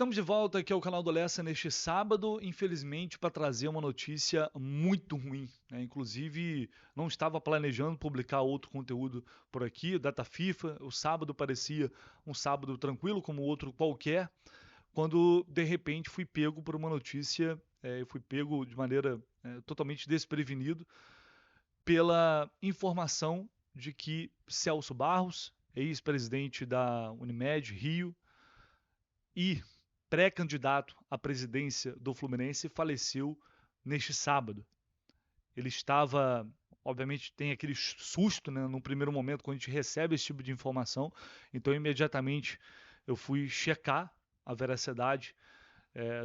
Estamos de volta aqui ao canal do Lessa neste sábado, infelizmente, para trazer uma notícia muito ruim, né? Inclusive, não estava planejando publicar outro conteúdo por aqui, data FIFA. O sábado parecia um sábado tranquilo, como outro qualquer, quando de repente fui pego por uma notícia, eu fui pego de maneira totalmente desprevenido pela informação de que Celso Barros, ex-presidente da Unimed Rio, e pré-candidato à presidência do Fluminense, faleceu neste sábado. Ele estava, obviamente, tem aquele susto, né, no primeiro momento, quando a gente recebe esse tipo de informação. Então, imediatamente, eu fui checar a veracidade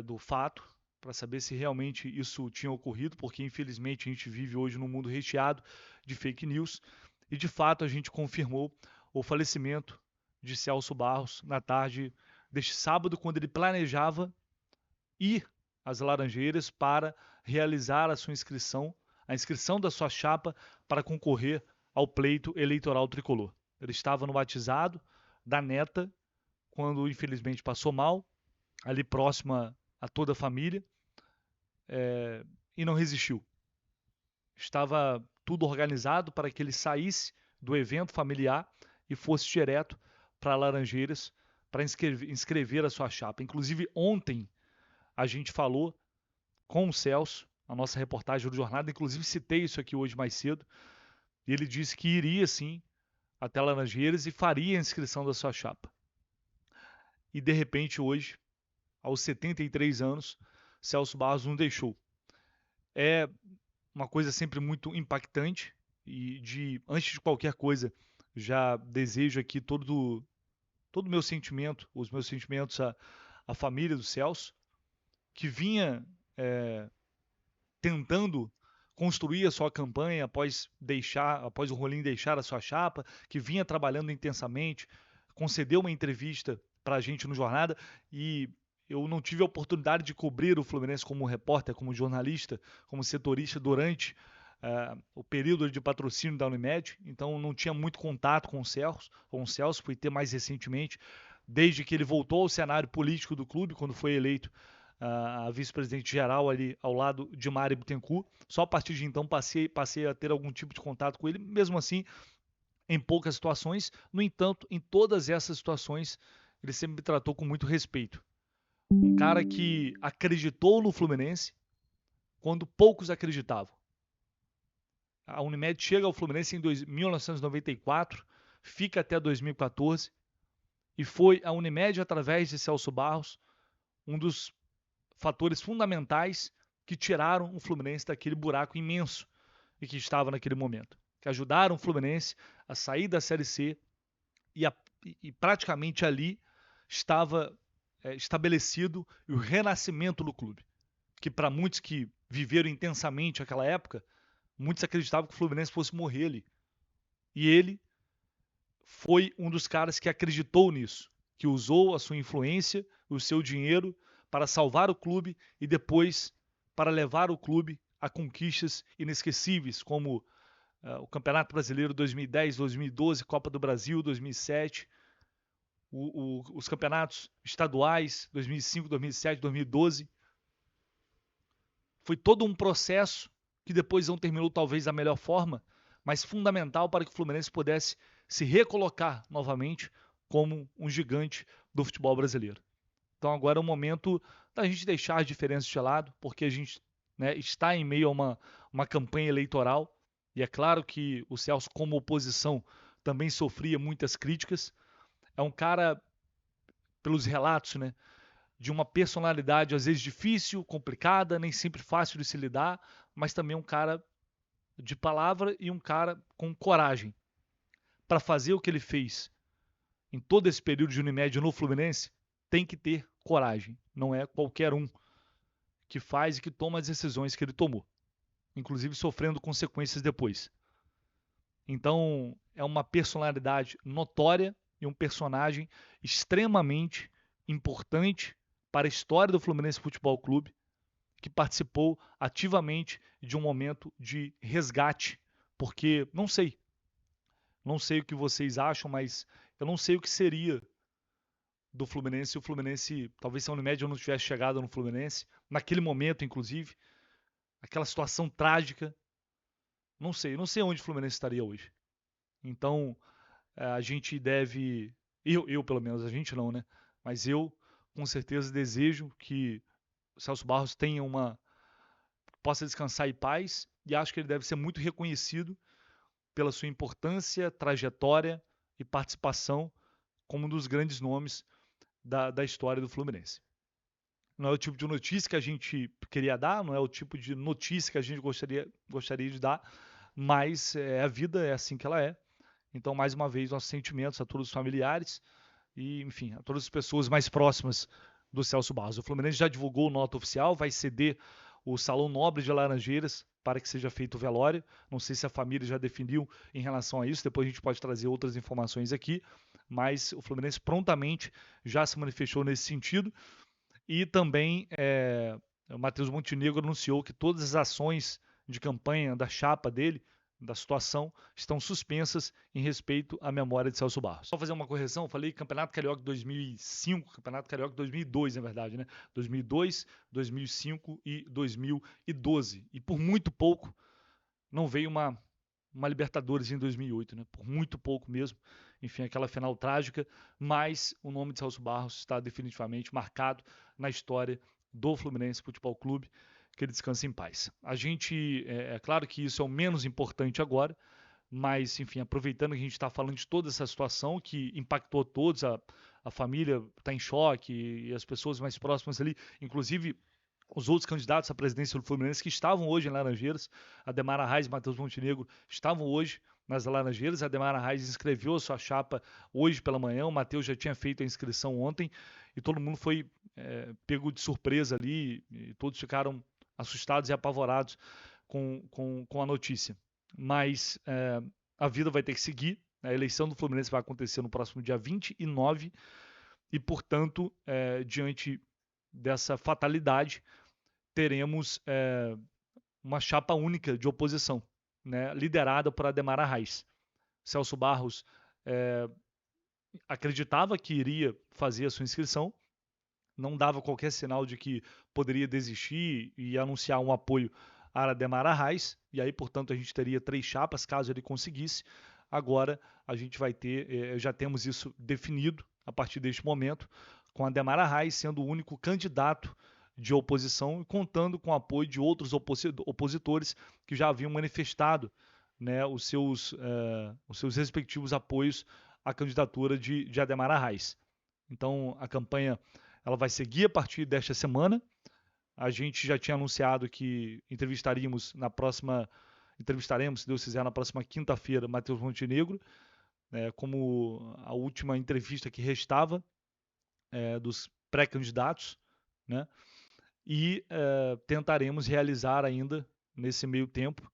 do fato, para saber se realmente isso tinha ocorrido, porque, infelizmente, a gente vive hoje num mundo recheado de fake news. E, de fato, a gente confirmou o falecimento de Celso Barros na tarde deste sábado, quando ele planejava ir às Laranjeiras para realizar a sua inscrição, a inscrição da sua chapa para concorrer ao pleito eleitoral tricolor. Ele estava no batizado da neta, quando infelizmente passou mal, ali próxima a toda a família, e não resistiu. Estava tudo organizado para que ele saísse do evento familiar e fosse direto para Laranjeiras para inscrever a sua chapa. Inclusive, ontem a gente falou com o Celso, a nossa reportagem do Jornada, inclusive citei isso aqui hoje mais cedo, e ele disse que iria sim até Laranjeiras e faria a inscrição da sua chapa. E de repente hoje, aos 73 anos, Celso Barros nos deixou. É uma coisa sempre muito impactante e antes de qualquer coisa, já desejo aqui todo o meu sentimento, os meus sentimentos à família do Celso, que vinha tentando construir a sua campanha após o Rolim deixar a sua chapa, que vinha trabalhando intensamente, concedeu uma entrevista para a gente no Jornada e eu não tive a oportunidade de cobrir o Fluminense como repórter, como jornalista, como setorista durante o período de patrocínio da Unimed, então não tinha muito contato com o Celso, fui ter mais recentemente, desde que ele voltou ao cenário político do clube, quando foi eleito a vice-presidente geral ali ao lado de Mário Bittencourt. Só a partir de então passei a ter algum tipo de contato com ele, mesmo assim em poucas situações. No entanto, em todas essas situações, ele sempre me tratou com muito respeito. Um cara que acreditou no Fluminense quando poucos acreditavam. A Unimed chega ao Fluminense em 1994, fica até 2014, e foi a Unimed, através de Celso Barros, um dos fatores fundamentais que tiraram o Fluminense daquele buraco imenso e que estava naquele momento, que ajudaram o Fluminense a sair da Série C e praticamente ali estava estabelecido o renascimento do clube, que para muitos que viveram intensamente aquela época, muitos acreditavam que o Fluminense fosse morrer ali. E ele foi um dos caras que acreditou nisso, que usou a sua influência, o seu dinheiro para salvar o clube e depois para levar o clube a conquistas inesquecíveis, como o Campeonato Brasileiro 2010, 2012, Copa do Brasil 2007, os campeonatos estaduais 2005, 2007, 2012. Foi todo um processo que depois não terminou talvez da melhor forma, mas fundamental para que o Fluminense pudesse se recolocar novamente como um gigante do futebol brasileiro. Então agora é o momento da gente deixar as diferenças de lado, porque a gente está em meio a uma campanha eleitoral, e é claro que o Celso, como oposição, também sofria muitas críticas. É um cara, pelos relatos, de uma personalidade às vezes difícil, complicada, nem sempre fácil de se lidar, mas também um cara de palavra e um cara com coragem para fazer o que ele fez em todo esse período de Unimed no Fluminense. Tem que ter coragem, não é qualquer um que faz e que toma as decisões que ele tomou, inclusive sofrendo consequências depois. Então, é uma personalidade notória e um personagem extremamente importante para a história do Fluminense Futebol Clube, que participou ativamente de um momento de resgate, porque não sei o que vocês acham, mas eu não sei o que seria do Fluminense, e o Fluminense, talvez se a Unimed não tivesse chegado no Fluminense, naquele momento, inclusive, aquela situação trágica, não sei onde o Fluminense estaria hoje. Então, a gente deve, eu pelo menos, a gente não, né? Mas eu, com certeza, desejo que o Celso Barros possa descansar em paz, e acho que ele deve ser muito reconhecido pela sua importância, trajetória e participação como um dos grandes nomes da história do Fluminense. Não é o tipo de notícia que a gente queria dar, não é o tipo de notícia que a gente gostaria de dar, mas a vida é assim que ela é. Então, mais uma vez, nossos sentimentos a todos os familiares e, enfim, a todas as pessoas mais próximas do Celso Barros. O Fluminense já divulgou nota oficial, vai ceder o Salão Nobre de Laranjeiras para que seja feito o velório. Não sei se a família já definiu em relação a isso, depois a gente pode trazer outras informações aqui, mas o Fluminense prontamente já se manifestou nesse sentido. E também o Matheus Montenegro anunciou que todas as ações de campanha da chapa dele, da situação, estão suspensas em respeito à memória de Celso Barros. Só fazer uma correção, eu falei Campeonato Carioca 2005, Campeonato Carioca 2002, na verdade, né? 2002, 2005 e 2012. E por muito pouco não veio uma Libertadores em 2008, né? Por muito pouco mesmo. Enfim, aquela final trágica, mas o nome de Celso Barros está definitivamente marcado na história do Fluminense Futebol Clube. Que ele descanse em paz. A gente, é claro que isso é o menos importante agora, mas, enfim, aproveitando que a gente está falando de toda essa situação que impactou todos, a família está em choque e as pessoas mais próximas ali, inclusive os outros candidatos à presidência do Fluminense que estavam hoje em Laranjeiras, Ademar Arraes e Matheus Montenegro, estavam hoje nas Laranjeiras. Ademar Arraes inscreveu a sua chapa hoje pela manhã, o Matheus já tinha feito a inscrição ontem e todo mundo foi pego de surpresa ali e todos ficaram assustados e apavorados com a notícia. Mas a vida vai ter que seguir. A eleição do Fluminense vai acontecer no próximo dia 29 e, portanto, diante dessa fatalidade, teremos uma chapa única de oposição, né, liderada por Ademar Arraes. Celso Barros acreditava que iria fazer a sua inscrição, não dava qualquer sinal de que poderia desistir e anunciar um apoio a Ademar Arraes, e aí, portanto, a gente teria 3 chapas caso ele conseguisse. Agora a gente vai ter, já temos isso definido a partir deste momento, com Ademar Arraes sendo o único candidato de oposição e contando com o apoio de outros opositores que já haviam manifestado, né, os seus respectivos apoios à candidatura de Ademar Arraes. Então a campanha ela vai seguir a partir desta semana. A gente já tinha anunciado que entrevistaremos, se Deus quiser, na próxima quinta-feira, Matheus Montenegro, como a última entrevista que restava dos pré-candidatos, né? E tentaremos realizar ainda, nesse meio tempo,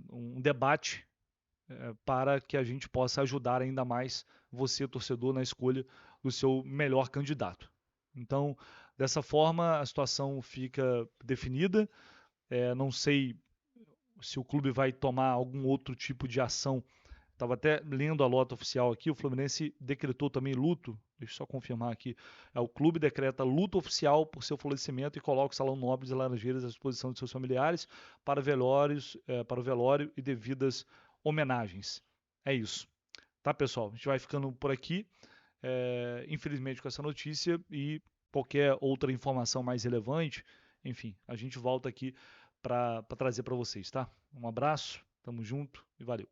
um debate para que a gente possa ajudar ainda mais você, torcedor, na escolha do seu melhor candidato. Então, dessa forma, a situação fica definida. Não sei se o clube vai tomar algum outro tipo de ação. Estava até lendo a nota oficial aqui, o Fluminense decretou também luto. Deixa eu só confirmar aqui. O clube decreta luto oficial por seu falecimento e coloca o Salão Nobre de Laranjeiras à disposição de seus familiares para o velório e devidas homenagens. É isso. Tá, pessoal? A gente vai ficando por aqui. Infelizmente com essa notícia e qualquer outra informação mais relevante, enfim, a gente volta aqui para trazer para vocês, tá? Um abraço, tamo junto e valeu.